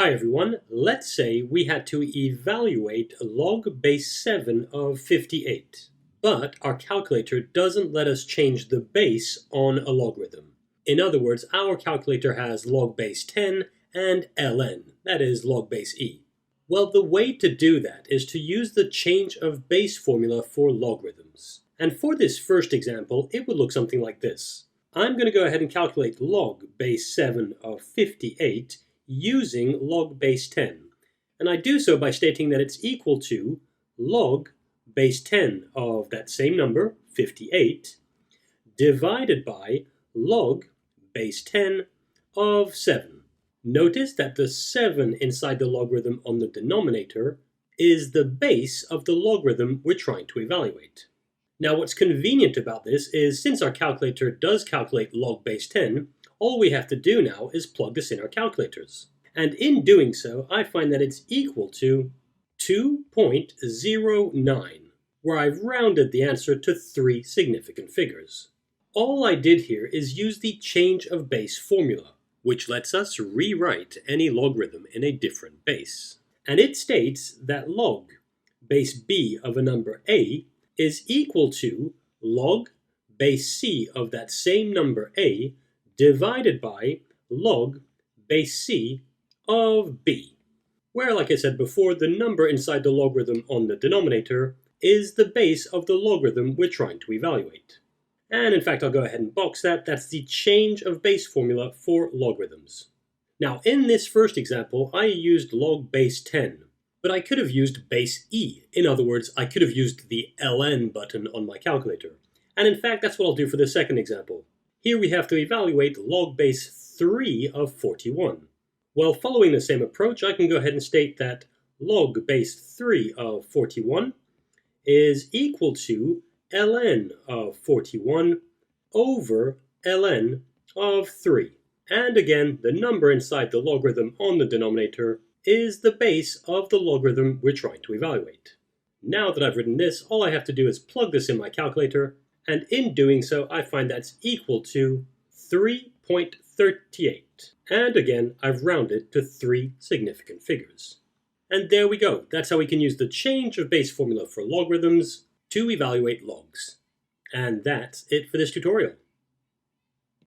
Hi everyone, let's say we had to evaluate log base 7 of 58, but our calculator doesn't let us change the base on a logarithm. In other words, our calculator has log base 10 and ln, that is log base e. Well, the way to do that is to use the change of base formula for logarithms. And for this first example, it would look something like this. I'm going to go ahead and calculate log base 7 of 58 using log base 10. And I do so by stating that it's equal to log base 10 of that same number, 58, divided by log base 10 of 7. Notice that the 7 inside the logarithm on the denominator is the base of the logarithm we're trying to evaluate. Now what's convenient about this is since our calculator does calculate log base 10, all we have to do now is plug this in our calculators. And in doing so, I find that it's equal to 2.09, where I've rounded the answer to 3 significant figures. All I did here is use the change of base formula, which lets us rewrite any logarithm in a different base. And it states that log base b of a number a is equal to log base c of that same number a divided by log base c of b, where, like I said before, the number inside the logarithm on the denominator is the base of the logarithm we're trying to evaluate. And in fact, I'll go ahead and box that. That's the change of base formula for logarithms. Now, in this first example, I used log base 10, but I could have used base e. In other words, I could have used the ln button on my calculator. And in fact, that's what I'll do for the second example. Here we have to evaluate log base 3 of 41. Well, following the same approach, I can go ahead and state that log base 3 of 41 is equal to ln of 41 over ln of 3. And again, the number inside the logarithm on the denominator is the base of the logarithm we're trying to evaluate. Now that I've written this, all I have to do is plug this in my calculator, and in doing so, I find that's equal to 3.38. And again, I've rounded to 3 significant figures. And there we go. That's how we can use the change of base formula for logarithms to evaluate logs. And that's it for this tutorial.